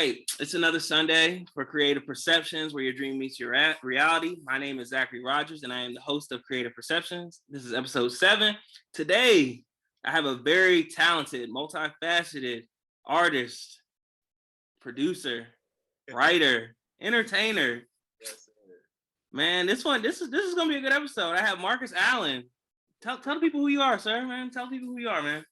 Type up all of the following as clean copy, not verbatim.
right, it's another Sunday for Creative Perceptions, where your dream meets your reality. My name is Zachary Rogers, and I am the host of Creative Perceptions. This is episode 7. Today, I have a very talented, multifaceted artist, producer, writer, entertainer. Yes, sir. Man, this is gonna be a good episode. I have Marcus Alland. Tell the people who you are, sir. Man, tell people who you are, man.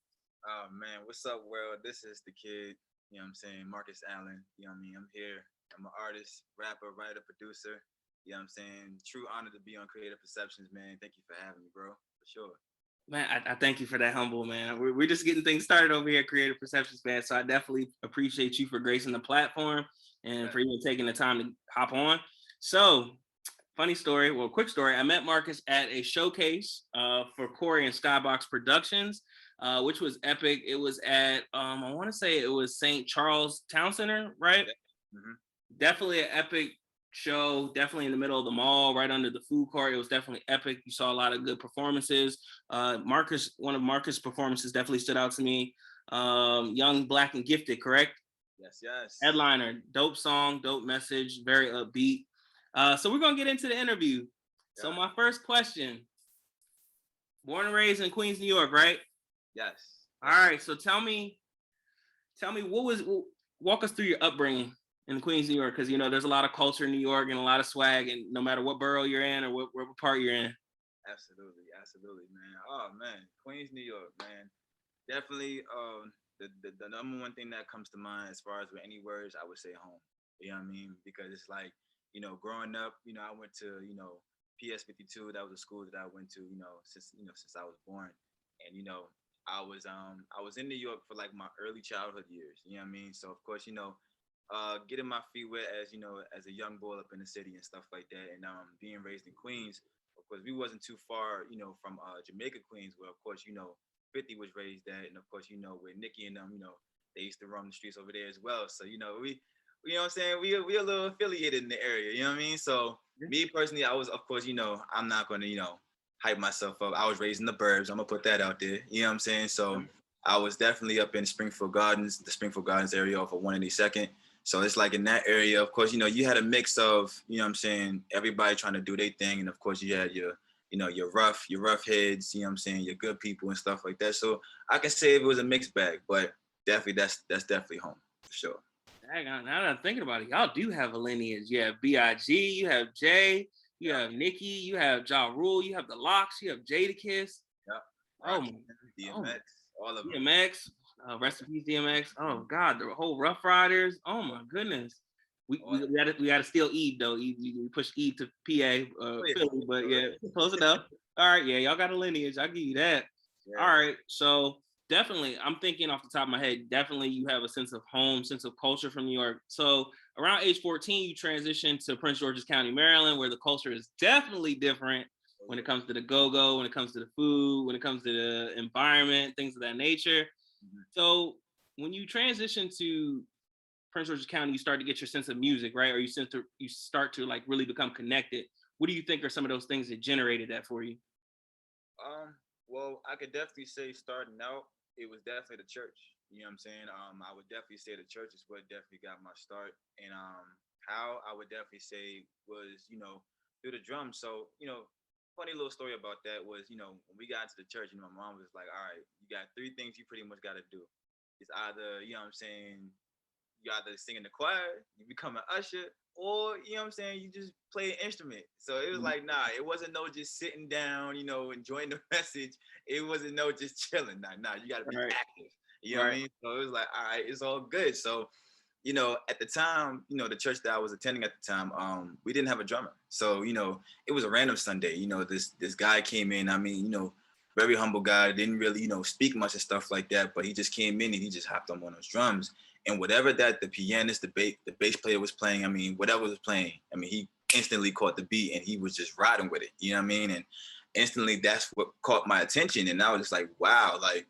Oh man, what's up, world? This is the kid, you know what I'm saying, Marcus Alland. You know what I mean? I'm here. I'm an artist, rapper, writer, producer. You know what I'm saying? True honor to be on Creative Perceptions, man. Thank you for having me, bro. For sure. Man, I thank you for that humble, man. We're just getting things started over here at Creative Perceptions, man. So I definitely appreciate you for gracing the platform and for even taking the time to hop on. So, quick story. I met Marcus at a showcase for Corey and Skybox Productions, which was epic. It was at, I want to say it was St. Charles Town Center, right? Yeah. Mm-hmm. Definitely an epic show, definitely in the middle of the mall, right under the food court. It was definitely epic. You saw a lot of good performances. One of Marcus' performances definitely stood out to me. Young, Black, and Gifted, correct? Yes, yes. Headliner, dope song, dope message, very upbeat. So we're gonna get into the interview. Yeah. So my first question: born and raised in Queens, New York, right? Yes. All right. So tell me, walk us through your upbringing in Queens, New York, because you know there's a lot of culture in New York and a lot of swag, and no matter what borough you're in or what part you're in. Absolutely, man. Oh man, Queens, New York, man. Definitely. The number one thing that comes to mind as far as with any words, I would say home. You know what I mean? Because it's like, you know, growing up, you know, I went to, you know, PS 52. That was a school that I went to, since I was born, and I was in New York for like my early childhood years. You know what I mean? So of course, getting my feet wet as a young boy up in the city and stuff like that, and being raised in Queens. Of course, we wasn't too far, from Jamaica, Queens, where of course 50 was raised at, and of course where Nicki and them, they used to roam the streets over there as well. So we, you know what I'm saying, we a little affiliated in the area. You know what I mean? So me personally, I was, of course, I'm not gonna hype myself up. I was raised in the burbs. I'm gonna put that out there. You know what I'm saying? So I was definitely up in the Springfield Gardens area off of 182nd. So it's like in that area, of course, you had a mix of, you know what I'm saying, everybody trying to do their thing. And of course you had your rough heads, you know what I'm saying, your good people and stuff like that. So I can say it was a mixed bag, but definitely that's definitely home for sure. Now that I'm thinking about it, y'all do have a lineage. You have B.I.G., you have Jay, you have Nicki, you have Ja Rule, you have the Locks, you have Jadakiss. Yeah. Oh, DMX, all of them. DMX, rest in peace, DMX. Oh God, the whole Rough Riders. Oh my goodness. We gotta steal Eve though. We push Eve to PA, Philly, but yeah, close enough. All right, yeah, y'all got a lineage. I'll give you that. Yeah. All right, so definitely, I'm thinking off the top of my head, definitely you have a sense of home, sense of culture from New York. So around age 14, you transitioned to Prince George's County, Maryland, where the culture is definitely different when it comes to the go-go, when it comes to the food, when it comes to the environment, things of that nature. Mm-hmm. So when you transition to Prince George's County, you start to get your sense of music, right? Or you start to like really become connected. What do you think are some of those things that generated that for you? Well, I could definitely say starting out, it was definitely the church. You know what I'm saying? I would definitely say the church is what definitely got my start. And how I would definitely say was, through the drums. So, funny little story about that was, when we got into the church, my mom was like, all right, you got 3 things you pretty much got to do. It's either, you either sing in the choir, you become an usher, or, you just play an instrument. So it was like, nah, it wasn't no just sitting down, enjoying the message. It wasn't no just chilling. Nah, you got to be active. You know what I mean? So it was like, all right, it's all good. So, at the time, the church that I was attending at the time, we didn't have a drummer. So, it was a random Sunday. This guy came in, very humble guy, didn't really, speak much and stuff like that, but he just came in and he just hopped on one of those drums. And whatever that the pianist, the bass player was playing, whatever was playing, he instantly caught the beat and he was just riding with it. You know what I mean? And instantly that's what caught my attention. And I was just like, wow, like,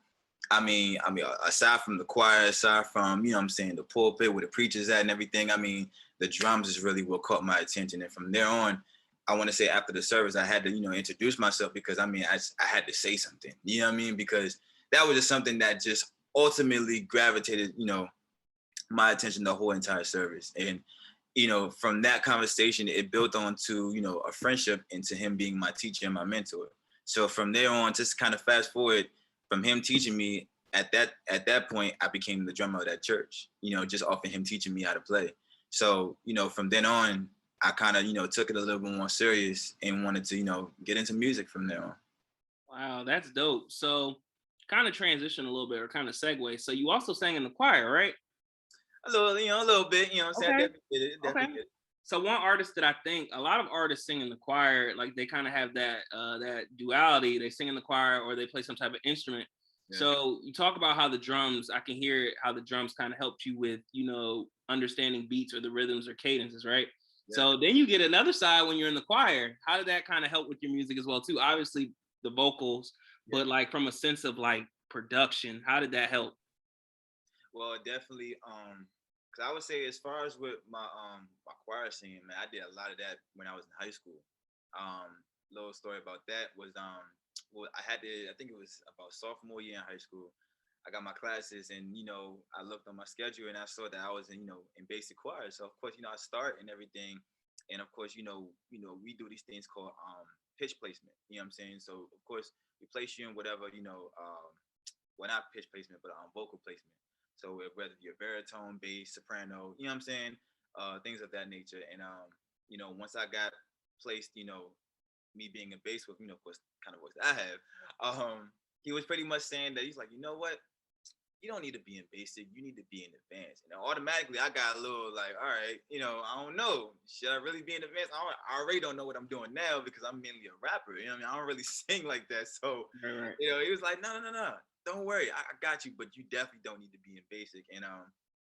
aside from the choir, aside from, the pulpit where the preacher's at and everything, the drums is really what caught my attention. And from there on, I want to say after the service, I had to, introduce myself because, I had to say something, you know what I mean? Because that was just something that just ultimately gravitated, my attention the whole entire service. And from that conversation, it built onto a friendship into him being my teacher and my mentor. So from there on, just kind of fast forward from him teaching me, at that point, I became the drummer of that church, just off of him teaching me how to play. So, from then on, I kind of, took it a little bit more serious and wanted to, get into music from there on. Wow, that's dope. So kind of transition a little bit or kind of segue. So you also sang in the choir, right? A little bit, Okay. I definitely did it. Okay. So one artist that I think a lot of artists sing in the choir, like they kind of have that that duality. They sing in the choir or they play some type of instrument. Yeah. So you talk about how the drums, I can hear how the drums kind of helped you with, understanding beats or the rhythms or cadences, right? Yeah. So then you get another side when you're in the choir. How did that kind of help with your music as well too? Obviously the vocals, yeah. But like from a sense of like production, how did that help? Well, definitely, because I would say as far as with my choir singing, man, I did a lot of that when I was in high school. Little story about that was well, I think it was about sophomore year in high school. I got my classes and I looked on my schedule and I saw that I was in basic choir. So of course, I start and everything. And of course, we do these things called pitch placement. You know what I'm saying? So of course we place you in whatever, well, not pitch placement, but vocal placement. So whether you're baritone, bass, soprano, you know what I'm saying? Things of that nature. And once I got placed, me being a bass with, of course, kind of voice that I have, he was pretty much saying that he's like, you know what? You don't need to be in basic, you need to be in advanced. And automatically I got a little like, all right, I don't know. Should I really be in advanced? I already don't know what I'm doing now because I'm mainly a rapper. You know what I mean? I don't really sing like that. So, right. He was like, no. Don't worry, I got you, but you definitely don't need to be in basic. And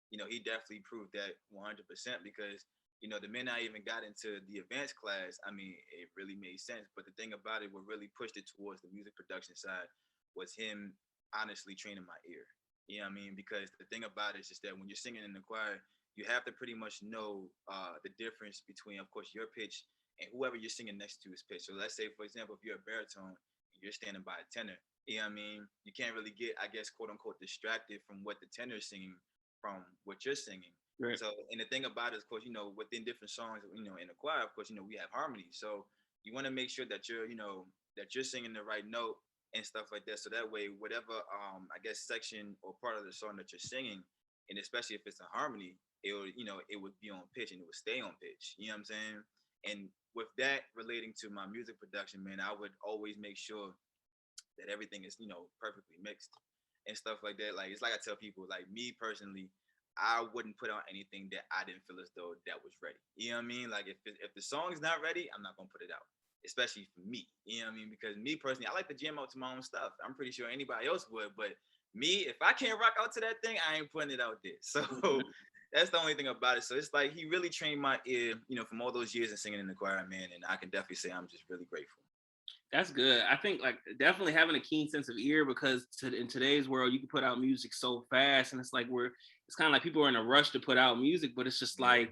he definitely proved that 100% because the minute I even got into the advanced class, I mean, it really made sense. But the thing about it, what really pushed it towards the music production side was him honestly training my ear. You know what I mean? Because the thing about it is just that when you're singing in the choir, you have to pretty much know the difference between, of course, your pitch and whoever you're singing next to is pitch. So let's say, for example, if you're a baritone and you're standing by a tenor, you know what I mean? You can't really get, I guess, quote unquote, distracted from what the tenor is singing from what you're singing. Right. So, and the thing about it is, of course, within different songs, in the choir, of course, we have harmony. So you want to make sure that you're, that you're singing the right note and stuff like that. So that way, whatever, I guess, section or part of the song that you're singing, and especially if it's a harmony, it would, it would be on pitch and it would stay on pitch. You know what I'm saying? And with that relating to my music production, man, I would always make sure that everything is, perfectly mixed and stuff like that. Like, it's like I tell people, like me personally, I wouldn't put out anything that I didn't feel as though that was ready. You know what I mean? Like if the song is not ready, I'm not going to put it out, especially for me. You know what I mean? Because me personally, I like to jam out to my own stuff. I'm pretty sure anybody else would, but me, if I can't rock out to that thing, I ain't putting it out there. So that's the only thing about it. So it's like he really trained my ear, from all those years of singing in the choir, man. And I can definitely say I'm just really grateful. That's good. I think like definitely having a keen sense of ear because in today's world, you can put out music so fast and it's like it's kind of like people are in a rush to put out music, but it's just like,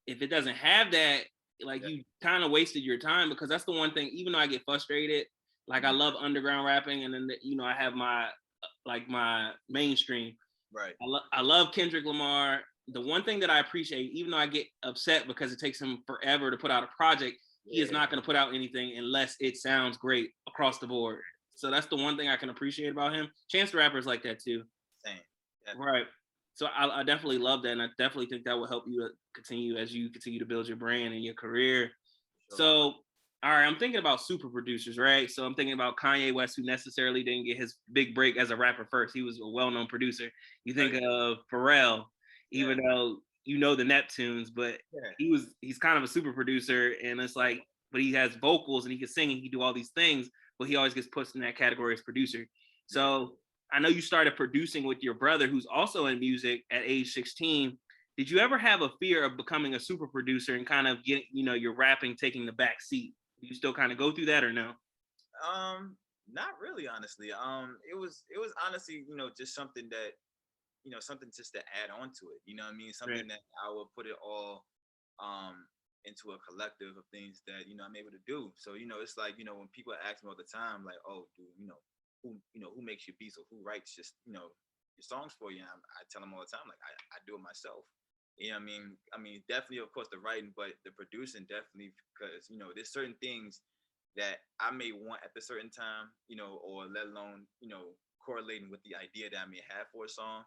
if it doesn't have that, like you kind of wasted your time because that's the one thing, even though I get frustrated, like I love underground rapping and then, I have my mainstream. Right. I love Kendrick Lamar. The one thing that I appreciate, even though I get upset because it takes him forever to put out a project, he is not going to put out anything unless it sounds great across the board. So that's the one thing I can appreciate about him. Chance the Rapper is like that too. Same. Right. So I definitely love that. And I definitely think that will help you continue as you continue to build your brand and your career. Sure. So, all right, I'm thinking about super producers, right? So I'm thinking about Kanye West, who necessarily didn't get his big break as a rapper first. He was a well-known producer. You think of Pharrell, even though the Neptunes, but he's kind of a super producer, and it's like, but he has vocals and he can sing and he can do all these things, but he always gets pushed in that category as producer. So I know you started producing with your brother, who's also in music at age 16. Did you ever have a fear of becoming a super producer and kind of get, your rapping taking the back seat? Do you still kind of go through that or no? Not really, honestly. It was honestly, just something that, something just to add on to it. You know what I mean? Something that I would put it all into a collective of things that, I'm able to do. So, it's like, when people ask me all the time, like, oh, dude, who makes your beats or who writes just, songs for you. And I tell them all the time, like I do it myself. You know what I mean? I mean, definitely, of course, the writing, but the producing definitely, because there's certain things that I may want at a certain time, or let alone, correlating with the idea that I may have for a song.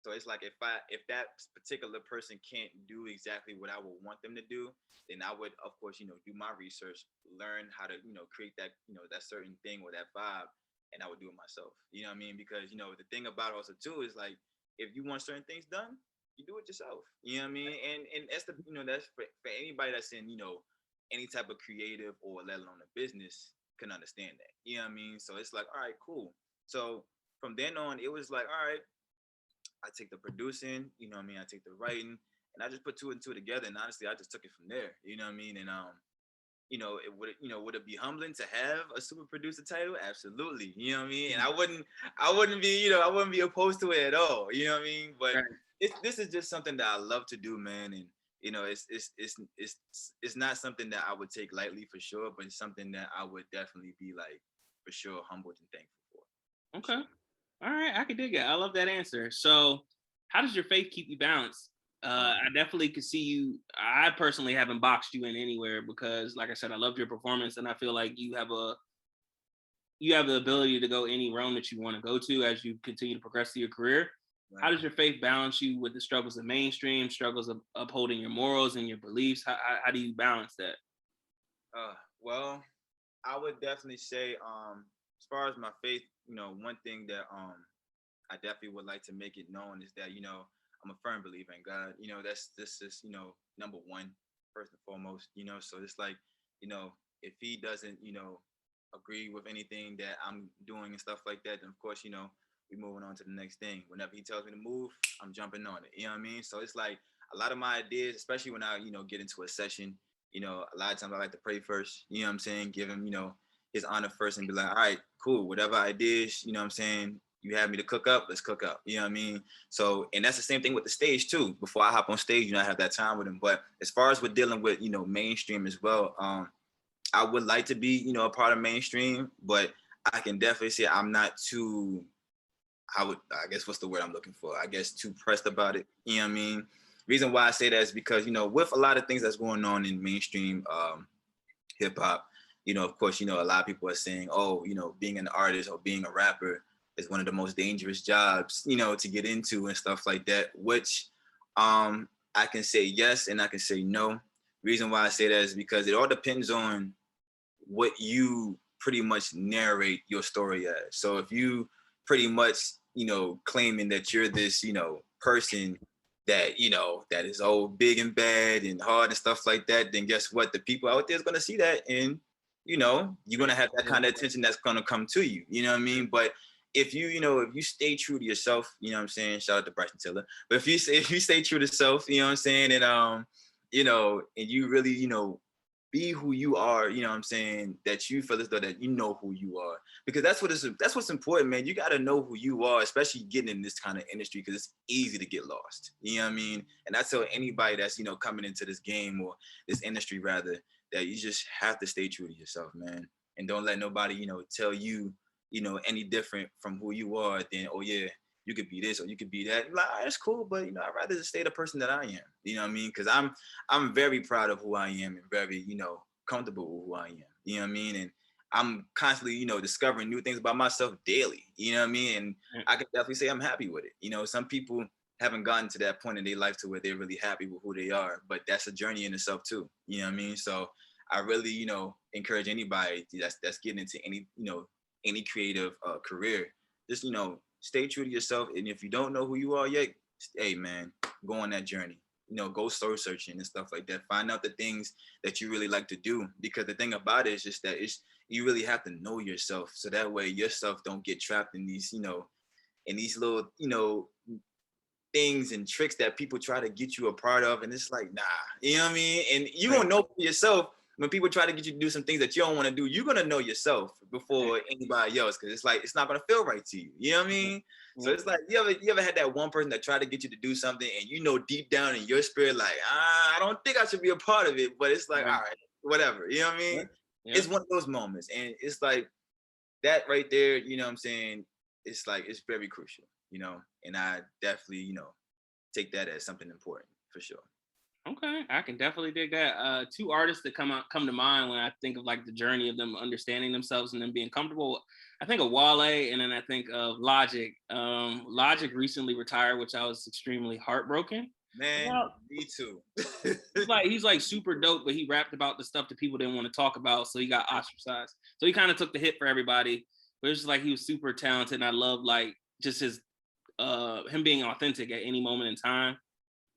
So it's like if that particular person can't do exactly what I would want them to do, then I would, of course, do my research, learn how to, create that, that certain thing or that vibe, and I would do it myself. You know what I mean? Because the thing about it also too is like if you want certain things done, you do it yourself. You know what I mean? And that's the that's for anybody that's in any type of creative or let alone a business can understand that. You know what I mean? So it's like, all right, cool. So from then on, it was like, all right, I take the producing, I mean, I take the writing, and I just put two and two together. And honestly, I just took it from there. You know what I mean? And would it be humbling to have a super producer title? Absolutely. You know what I mean? And I wouldn't be opposed to it at all. You know what I mean? But this is just something that I love to do, man. And it's not something that I would take lightly for sure, but it's something that I would definitely be like for sure humbled and thankful for. Okay. All right, I can dig it. I love that answer. So, how does your faith keep you balanced? I definitely could see you. I personally haven't boxed you in anywhere because, like I said, I loved your performance, and I feel like you have the ability to go any realm that you want to go to as you continue to progress through your career. Right. How does your faith balance you with the struggles of mainstream, struggles of upholding your morals and your beliefs? How do you balance that? Well, I would definitely say, as far as my faith, one thing that I definitely would like to make it known is that I'm a firm believer in God. This is number one, first and foremost. So it's like if He doesn't agree with anything that I'm doing and stuff like that, then of course we moving on to the next thing. Whenever He tells me to move, I'm jumping on it. You know what I mean? So it's like a lot of my ideas, especially when I get into a session. A lot of times I like to pray first. You know what I'm saying? Give Him His honor first and be like, all right, cool. Whatever ideas, what I'm saying, you have me to cook up, let's cook up. You know what I mean? So, and that's the same thing with the stage too. Before I hop on stage, I have that time with Him. But as far as with dealing with, mainstream as well, I would like to be, a part of mainstream, but I can definitely say I'm not too, I guess what's the word I'm looking for? I guess too pressed about it. You know what I mean? Reason why I say that is because, with a lot of things that's going on in mainstream hip hop, of course, a lot of people are saying, oh, being an artist or being a rapper is one of the most dangerous jobs, to get into and stuff like that, which I can say yes and I can say no. Reason why I say that is because it all depends on what you pretty much narrate your story as. So if you pretty much, claiming that you're this, person that, that is all big and bad and hard and stuff like that, then guess what? The people out there is going to see that and, you're going to have that kind of attention that's going to come to you. You know what I mean? But if you, if you stay true to yourself, you know what I'm saying? Shout out to Bryson Tiller. But if you stay true to self, you know what I'm saying? And, and you really, be who you are, you know what I'm saying, that you feel as though that you know who you are. Because that's what's important, man. You got to know who you are, especially getting in this kind of industry, because it's easy to get lost. You know what I mean? And I tell anybody that's, coming into this game or this industry rather, that you just have to stay true to yourself, man. And don't let nobody, tell you, any different from who you are, then, oh yeah, you could be this or you could be that. Like, that's cool, but I'd rather just stay the person that I am. You know what I mean? Because I'm very proud of who I am and very, comfortable with who I am. You know what I mean? And I'm constantly, discovering new things about myself daily. You know what I mean? And I can definitely say I'm happy with it. Some people haven't gotten to that point in their life to where they're really happy with who they are, but that's a journey in itself too. You know what I mean? So I really, encourage anybody that's getting into any, any creative career, just, stay true to yourself. And if you don't know who you are yet, hey man, go on that journey. Go soul searching and stuff like that. Find out the things that you really like to do. Because the thing about it is just that you really have to know yourself. So that way yourself don't get trapped in these, in these little, things and tricks that people try to get you a part of. And it's like, nah, you know what I mean? And you don't know for yourself when people try to get you to do some things that you don't want to do. You're going to know yourself before anybody else. Cause it's like, it's not going to feel right to you. You know what I mean? So it's like, you ever had that one person that tried to get you to do something and deep down in your spirit, like, I don't think I should be a part of it, but it's like, all right, whatever. You know what I mean? Yeah. It's one of those moments. And it's like that right there, you know what I'm saying? It's like, it's very crucial. and I definitely, take that as something important for sure. Okay, I can definitely dig that. Two artists that come to mind when I think of like the journey of them understanding themselves and them being comfortable. I think of Wale, and then I think of Logic. Logic recently retired, which I was extremely heartbroken. Man, Well, me too. he's like super dope, but he rapped about the stuff that people didn't want to talk about, so he got ostracized. So he kind of took the hit for everybody. But it's just like he was super talented, and I love like just his him being authentic at any moment in time.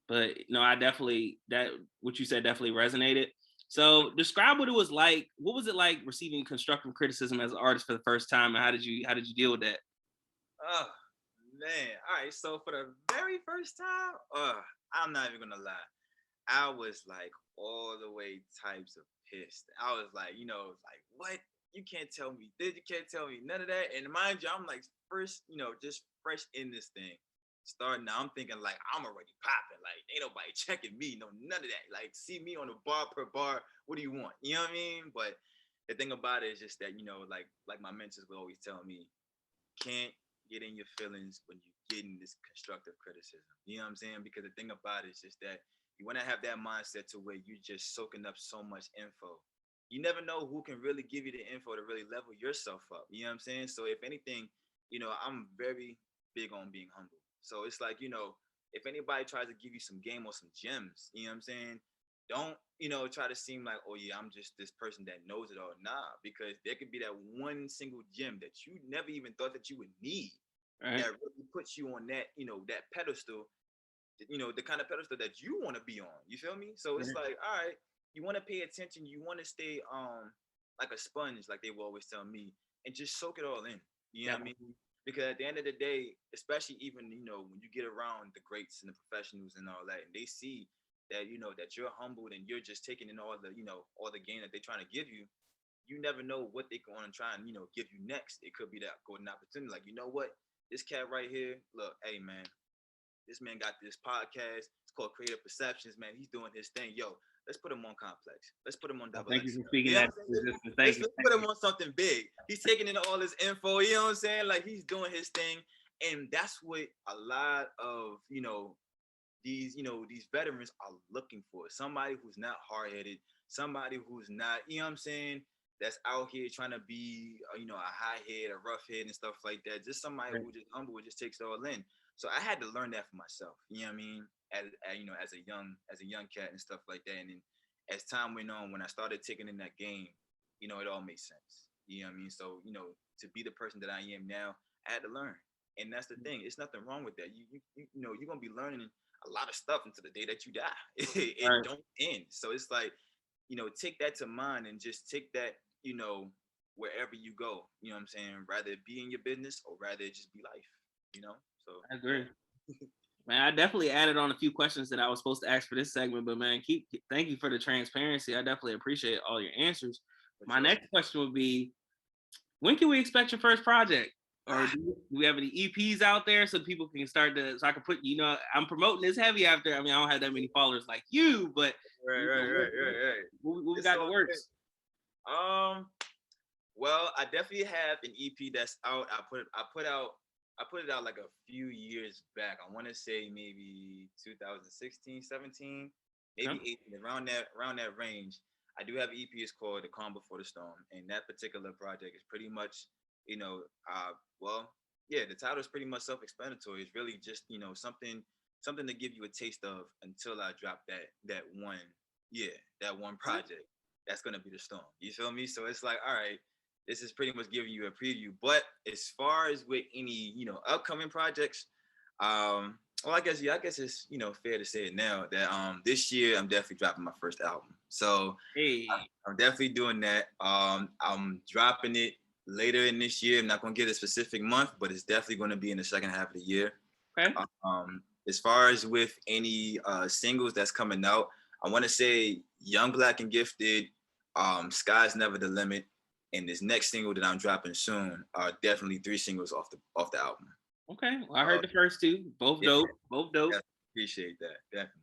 But no, I definitely that what you said definitely resonated. So describe what it was like. What was it like receiving constructive criticism as an artist for the first time, and how did you deal with that? Oh man. All right. So for the very first time, I'm not even gonna lie. I was like all the way types of pissed. I was like, like what? You can't tell me this, you can't tell me none of that. And mind you, I'm like first, just fresh in this thing. Starting now, I'm thinking like I'm already popping. Like ain't nobody checking me, no none of that. Like see me on a bar per bar. What do you want? You know what I mean? But the thing about it is just that like my mentors would always tell me, can't get in your feelings when you getting this constructive criticism. You know what I'm saying? Because the thing about it is just that you want to have that mindset to where you're just soaking up so much info. You never know who can really give you the info to really level yourself up. You know what I'm saying? So if anything, I'm very big on being humble. So it's like, if anybody tries to give you some game or some gems, you know what I'm saying? Don't, try to seem like, oh yeah, I'm just this person that knows it all. Nah, because there could be that one single gem that you never even thought that you would need, Right. that really puts you on that, that pedestal, the kind of pedestal that you want to be on. You feel me? So it's like, all right, you want to pay attention, you want to stay like a sponge, like they will always tell me, and just soak it all in. You know what I mean? Because at the end of the day, especially even, when you get around the greats and the professionals and all that, and they see that, that you're humbled and you're just taking in all the, all the gain that they're trying to give you, you never know what they're going to try and, give you next. It could be that golden opportunity. Like, you know what? This cat right here, look, hey man, this man got this podcast. It's called Creative Perceptions, man. He's doing his thing. Yo, let's put him on Complex. Let's put him on Double Thank X. you for speaking Yeah, that. Thank let's you. put him on something big. He's taking in all this info. You know what I'm saying? Like he's doing his thing, and that's what a lot of these veterans are looking for. Somebody who's not hard headed. Somebody who's not, what I'm saying, that's out here trying to be, a high head, a rough head, and stuff like that. Just somebody who just humble, just takes it all in. So I had to learn that for myself. You know what I mean? As a young cat and stuff like that. And then as time went on, when I started taking in that game, it all made sense. You know what I mean? So to be the person that I am now, I had to learn. And that's the thing. It's nothing wrong with that. You're gonna be learning a lot of stuff until the day that you die. It don't end. So it's like, take that to mind and just take that, wherever you go. You know what I'm saying? Rather be in your business or rather just be life. So I agree. Man, I definitely added on a few questions that I was supposed to ask for this segment, but man, thank you for the transparency. I definitely appreciate all your answers. My next question would be, when can we expect your first project? Or do we have any EPs out there so people can so I can put, I'm promoting this heavy after. I mean, I don't have that many followers like you, but right. What we got in the works? Well, I definitely have an EP that's out. I put it out like a few years back. I want to say maybe 2016, 17, maybe 18, around that range. I do have an EP. It's called The Calm Before the Storm, and that particular project is pretty much, the title is pretty much self-explanatory. It's really just, something to give you a taste of until I drop that one project. That's gonna be the storm. You feel me? So it's like, all right, this is pretty much giving you a preview. But as far as with any, upcoming projects, I guess it's, fair to say it now that this year I'm definitely dropping my first album. So I'm definitely doing that. I'm dropping it later in this year. I'm not gonna give a specific month, but it's definitely gonna be in the second half of the year. Okay. As far as with any singles that's coming out, I want to say Young, Black, and Gifted, Sky's Never the Limit, and this next single that I'm dropping soon are definitely 3 singles off the album. Okay, well, I heard the first 2, both dope. Appreciate that, definitely.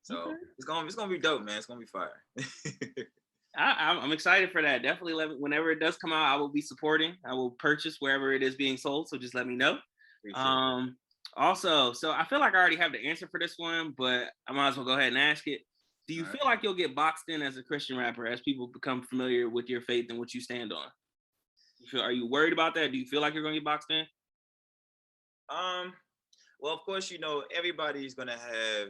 So it's gonna be dope, man. It's gonna be fire. I'm excited for that. Definitely whenever it does come out, I will be supporting. I will purchase wherever it is being sold. So just let me know. Also, so I feel like I already have the answer for this one, but I might as well go ahead and ask it. Do you All right. feel like you'll get boxed in as a Christian rapper as people become familiar with your faith and what you stand on? Are you worried about that? Do you feel like you're going to get boxed in? Um, well, of course, everybody's gonna have,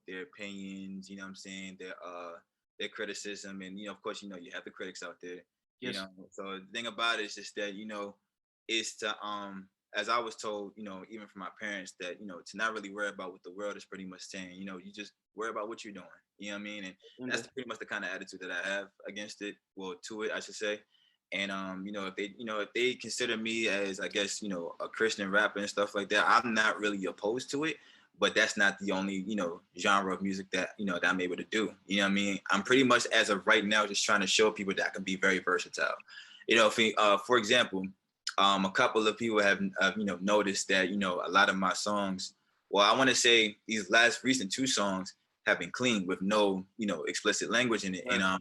their opinions, what I'm saying, their criticism, and of course, you have the critics out there, Yes. So the thing about it is just that, is to as I was told, even from my parents, that to not really worry about what the world is pretty much saying. You just worry about what you're doing. You know what I mean? And that's pretty much the kind of attitude that I have against it. Well, to it, I should say. And if they consider me as, I guess, a Christian rapper and stuff like that, I'm not really opposed to it. But that's not the only, genre of music that, that I'm able to do. You know what I mean? I'm pretty much, as of right now, just trying to show people that I can be very versatile. For example, a couple of people have noticed that, a lot of my songs, well, I want to say these last recent 2 songs have been clean with no, explicit language in it. Right. And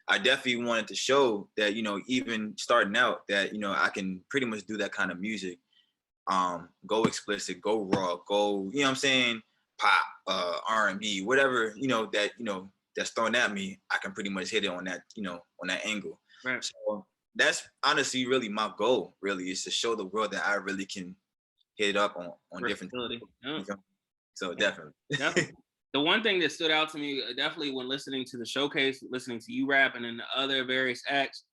I definitely wanted to show that, even starting out, that, I can pretty much do that kind of music. Go explicit, go raw, go, what I'm saying, pop, R&B, whatever, that's thrown at me, I can pretty much hit it on that, on that angle. Right. So that's honestly really my goal, really, is to show the world that I really can hit it up on different. Yeah. So definitely. The one thing that stood out to me, definitely when listening to the showcase, listening to you rap and then the other various acts,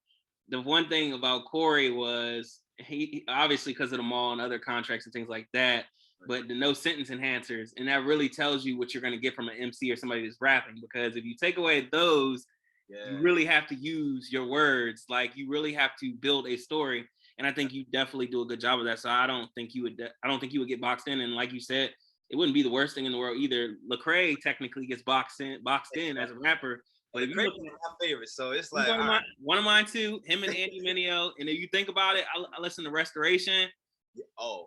the one thing about Corey was he obviously, because of the mall and other contracts and things like that, but the no sentence enhancers, and that really tells you what you're going to get from an MC or somebody that's rapping. Because if you take away those, you really have to use your words. Like, you really have to build a story, and I think you definitely do a good job of that. So I don't think you would get boxed in. And like you said, it wouldn't be the worst thing in the world either. Lecrae technically gets boxed in as a rapper. But if you look at my favorite, so it's like one of mine too, him and Andy Mineo. And if you think about it, I listen to Restoration. Oh,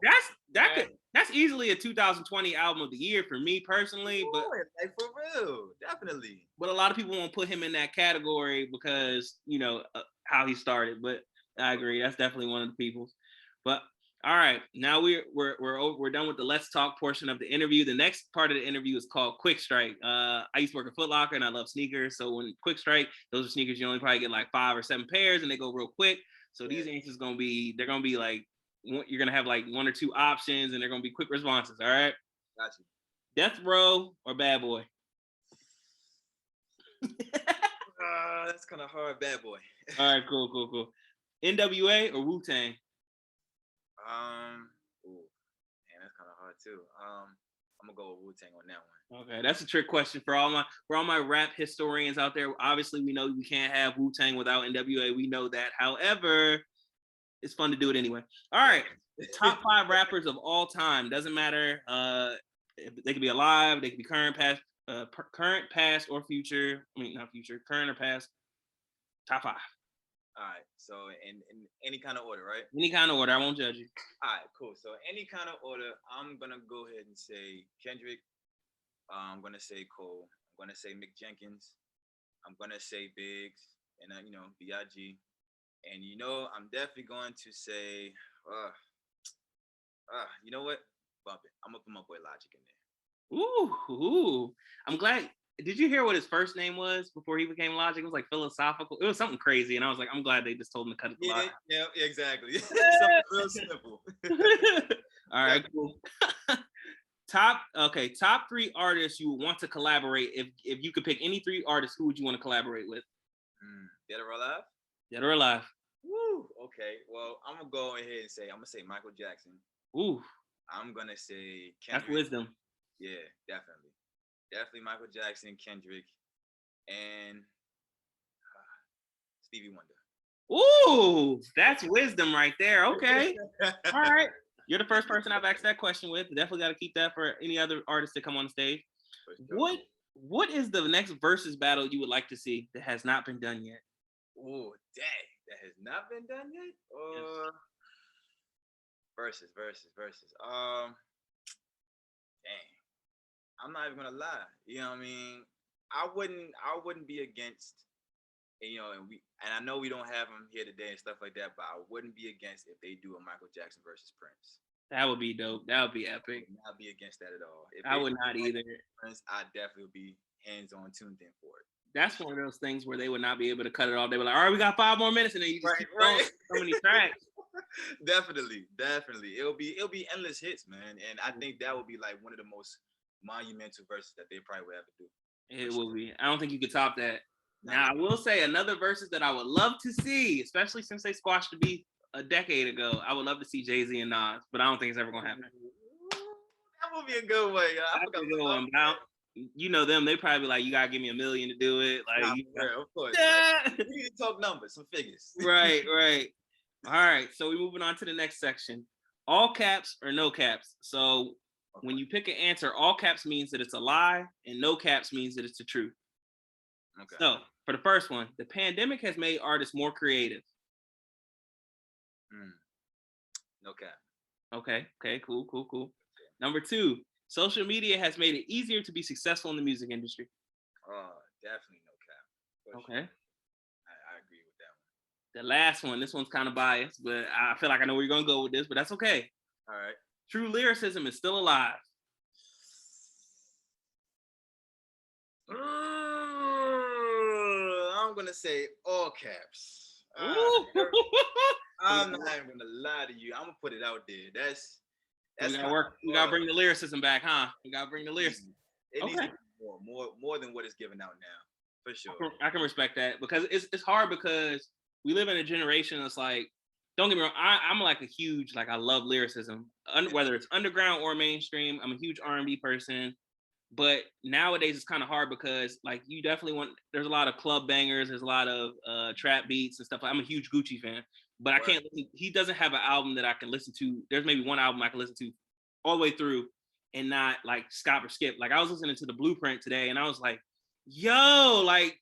that's easily a 2020 album of the year for me personally. But like, for real, definitely. But a lot of people won't put him in that category because how he started. But I agree, that's definitely one of the people's. But all right, now we're done with the let's talk portion of the interview. The next part of the interview is called Quick Strike. I used to work at Foot Locker and I love sneakers. So when Quick Strike, those are sneakers you only probably get like 5 or 7 pairs and they go real quick. So these answers they're gonna be like, you're gonna have like 1 or 2 options and they're gonna be quick responses. All right. Gotcha. Death Row or Bad Boy? That's kind of hard. Bad Boy. All right, cool. NWA or Wu-Tang? That's kind of hard too. I'm gonna go with Wu-Tang on that one. Okay, that's a trick question for all my rap historians out there. Obviously, we know we can't have Wu-Tang without NWA. We know that. However, it's fun to do it anyway. All right, top 5 rappers of all time. Doesn't matter. They could be alive. They could be current, past, or future. I mean, not future, current or past. Top 5. All right. So in any kind of order, right? Any kind of order. I won't judge you. All right, cool. So any kind of order, I'm gonna go ahead and say Kendrick. I'm gonna say Cole. I'm gonna say Mick Jenkins. I'm gonna say Biggs, and Big. And I'm definitely going to say, you know what? Bump it. I'm gonna put my boy Logic in there. Ooh. I'm glad. Did you hear what his first name was before he became Logic? It was like philosophical. It was something crazy, and I was like, I'm glad they just told him to cut it. Yeah, exactly. Something real simple. All right, cool. Top 3 artists you would want to collaborate. If you could pick any 3 artists, who would you want to collaborate with? Dead or alive? Dead or alive. Woo. Okay. Well, I'm gonna go ahead and say Michael Jackson. Ooh. I'm gonna say Kendrick. That's wisdom. Yeah, definitely Michael Jackson, Kendrick, and Stevie Wonder. Ooh, that's wisdom right there. Okay. All right. You're the first person I've asked that question with. Definitely got to keep that for any other artists that come on the stage. Sure. What is the next versus battle you would like to see that has not been done yet? Oh, dang. That has not been done yet? Yes. Versus. Dang. I'm not even gonna lie. You know what I mean? I wouldn't be against, and I know we don't have him here today and stuff like that, but I wouldn't be against if they do a Michael Jackson versus Prince. That would be dope. That would be epic. I would not be against that at all. If I they would not either. I definitely would be hands-on tuned in for it. That's one of those things where they would not be able to cut it off. They were like, all right, we got 5 more minutes, and then you just keep going so many tracks. Definitely. It'll be endless hits, man. And I think that would be like one of the most monumental verses that they probably would ever do. It will be. I don't think you could top that. Now, I will say another verses that I would love to see, especially since they squashed the beef a decade ago. I would love to see Jay-Z and Nas, but I don't think it's ever gonna happen. That would be a good one. I forgot a good one. You know them, they probably be like, you gotta give me $1 million to do it. Like, of course. Like, we need to talk numbers, some figures. Right. All right, so we're moving on to the next section. All caps or no caps. So when you pick an answer, all caps means that it's a lie, and no caps means that it's the truth. Okay. So for the first one, the pandemic has made artists more creative. No cap. Okay, cool. Number 2, social media has made it easier to be successful in the music industry. Definitely no cap. Okay. I agree with that one. The last one, this one's kind of biased, but I feel like I know where you're gonna go with this, but that's okay. All right. True lyricism is still alive. I'm gonna say all caps. I'm not even gonna lie to you. I'm gonna put it out there. That's we gotta work. We gotta bring the lyricism back, huh? We gotta bring the lyricism. It needs to be more than what it's given out now, for sure. I can respect that because it's hard because we live in a generation that's like, don't get me wrong, I'm like a huge, like, I love lyricism, whether it's underground or mainstream. I'm a huge R&B person, but nowadays it's kind of hard because, like, you definitely there's a lot of club bangers, there's a lot of trap beats and stuff. I'm a huge Gucci fan, but I can't listen, he doesn't have an album that I can listen to. There's maybe one album I can listen to all the way through and not like stop or skip. Like, I was listening to The Blueprint today and I was like, yo, like,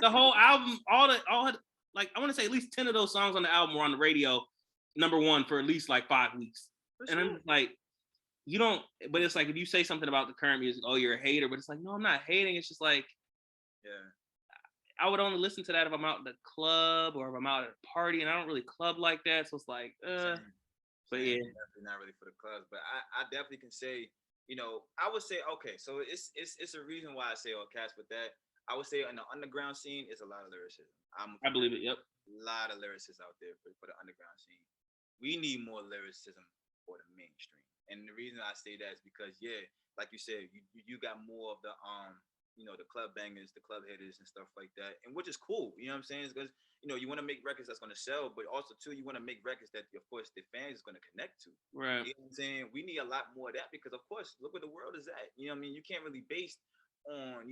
the whole album, all like, I want to say at least 10 of those songs on the album were on the radio, number 1 for at least like 5 weeks. And I'm just like, you don't, but it's like, if you say something about the current music, oh, you're a hater, but it's like, no, I'm not hating. It's just like, I would only listen to that if I'm out at the club or if I'm out at a party, and I don't really club like that. So it's like, but yeah. Definitely not really for the clubs, but I definitely can say, you know, I would say, okay, so it's a reason why I say all caps with that. I would say on the underground scene, it's a lot of lyricism. I believe it. Yep. A lot of lyricists out there for the underground scene. We need more lyricism for the mainstream. And the reason I say that is because, like you said, you got more of the the club bangers, the club hitters and stuff like that, and which is cool. You know what I'm saying? Because you want to make records that's going to sell, but also too, you want to make records that, of course, the fans is going to connect to. Right. You know what I'm saying? We need a lot more of that because, of course, look where the world is at. You know what I mean? You can't really base on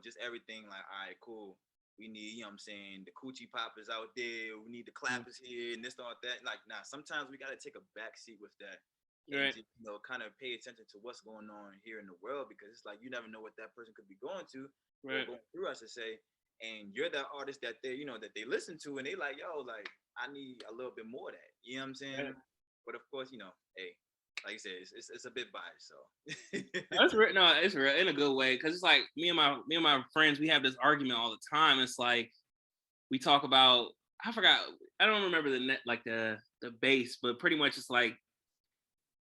just everything like, all right, cool. We need, what I'm saying, the coochie poppers out there. We need the clappers here and this, all that. Like, nah, sometimes we got to take a backseat with that. Right. And just, kind of pay attention to what's going on here in the world, because it's like you never know what that person could be going to, or going through, I should say. And you're that artist that they, that they listen to, and they like, yo, like, I need a little bit more of that. You know what I'm saying? Right. But of course, hey, like you said, it's a bit biased. So that's real. No, it's real in a good way, because it's like me and my friends, we have this argument all the time. It's like we talk about, I don't remember the base, but pretty much it's like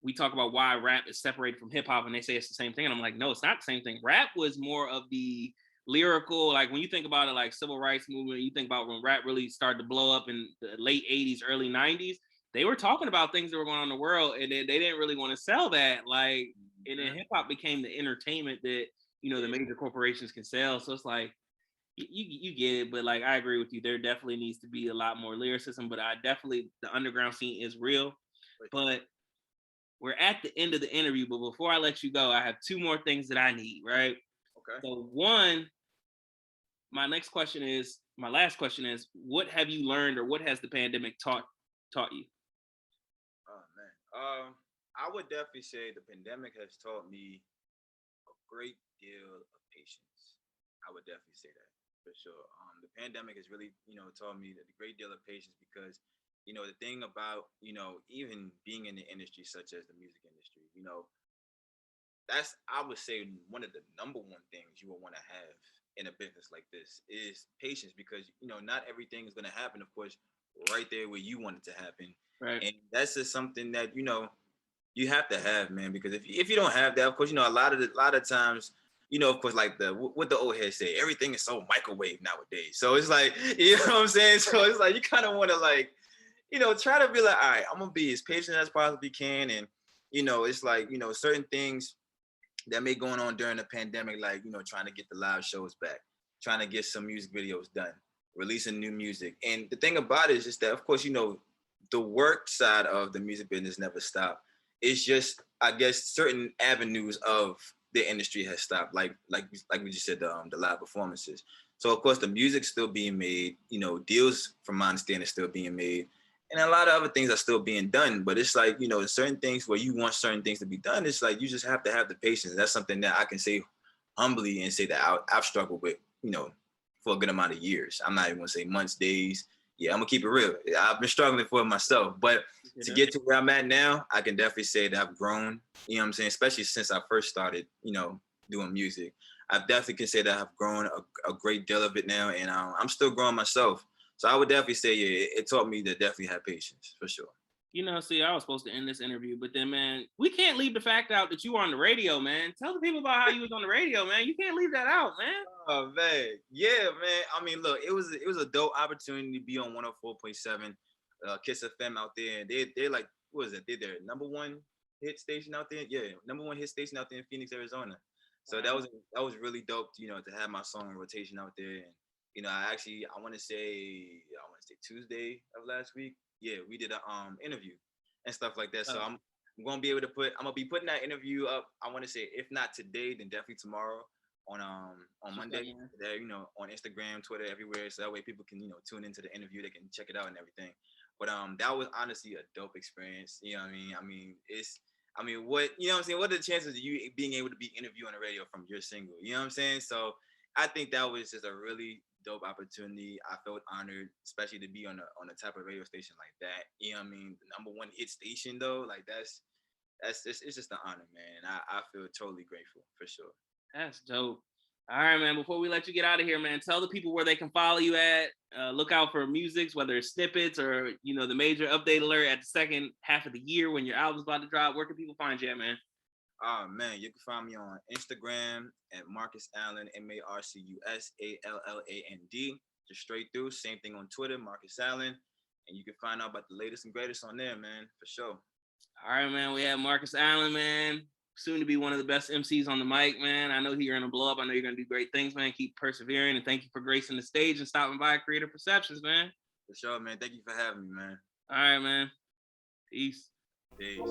we talk about why rap is separated from hip hop, and they say it's the same thing, and I'm like, no, it's not the same thing. Rap was more of the lyrical, like when you think about it, like civil rights movement, you think about when rap really started to blow up in the late 80s, early 90s. They were talking about things that were going on in the world, and they didn't really want to sell that. Like, and then hip hop became the entertainment that the major corporations can sell. So it's like you get it, but like I agree with you. There definitely needs to be a lot more lyricism. But the underground scene is real. But we're at the end of the interview. But before I let you go, I have 2 more things that I need. Right. Okay. So one, my last question is, what have you learned, or what has the pandemic taught you? Oh man, I would definitely say the pandemic has taught me a great deal of patience. I would definitely say that for sure. The pandemic has really, taught me a great deal of patience because, the thing about, even being in the industry such as the music industry, that's, I would say, one of the number one things you will want to have in a business like this is patience, because not everything is going to happen, of course, right there where you want it to happen. Right. And that's just something that, you have to have, man, because if you don't have that, of course, a lot of times, of course, like what the old heads say, everything is so microwave nowadays. So it's like, you know what I'm saying? So it's like you kind of want to like, try to be like, all right, I'm gonna be as patient as possibly can. And, it's like, certain things that may going on during the pandemic, like, trying to get the live shows back, trying to get some music videos done, releasing new music. And the thing about it is just that, of course, the work side of the music business never stopped. It's just, I guess, certain avenues of the industry has stopped, like we just said, the live performances. So of course the music's still being made, deals from my understanding still being made, and a lot of other things are still being done. But it's like, certain things where you want certain things to be done, it's like you just have to have the patience. That's something that I can say humbly and say that I've struggled with, for a good amount of years. I'm not even gonna say months, days. Yeah, I'm gonna keep it real. I've been struggling for it myself, but to get to where I'm at now, I can definitely say that I've grown, you know what I'm saying? Especially since I first started, doing music. I definitely can say that I've grown a great deal of it now, and I'm still growing myself. So I would definitely say, yeah, it taught me to definitely have patience, for sure. See, I was supposed to end this interview, but then, man, we can't leave the fact out that you were on the radio, man. Tell the people about how you was on the radio, man. You can't leave that out, man. Oh, man. Yeah, man. I mean, look, it was a dope opportunity to be on 104.7 Kiss FM out there. And they're like, what is it? They're their number one hit station out there. Yeah, number one hit station out there in Phoenix, Arizona. So that was really dope, to have my song in rotation out there. And I want to say Tuesday of last week. Yeah, we did a interview and stuff like that. So I'm gonna be able to I'm gonna be putting that interview up. I want to say, if not today, then definitely tomorrow on Monday. There, on Instagram, Twitter, everywhere. So that way people can tune into the interview. They can check it out and everything. But that was honestly a dope experience. You know what I mean? What I'm saying? What are the chances of you being able to be interviewed on the radio from your single? You know what I'm saying? So I think that was just a really dope opportunity. I felt honored, especially to be on a type of radio station like that. You know what I mean? The number one hit station though, like it's just an honor, man. I feel totally grateful for sure. That's dope. All right, man. Before we let you get out of here, man, tell the people where they can follow you at. Look out for musics, whether it's snippets or the major update alert at the second half of the year when your album's about to drop. Where can people find you at, man? Oh man, you can find me on Instagram at Marcus Alland, MarcusAlland. Just straight through. Same thing on Twitter, Marcus Alland. And you can find out about the latest and greatest on there, man, for sure. All right, man. We have Marcus Alland, man. Soon to be one of the best MCs on the mic, man. I know you're going to blow up. I know you're going to do great things, man. Keep persevering. And thank you for gracing the stage and stopping by Creative Perceptions, man. For sure, man. Thank you for having me, man. All right, man. Peace. Peace.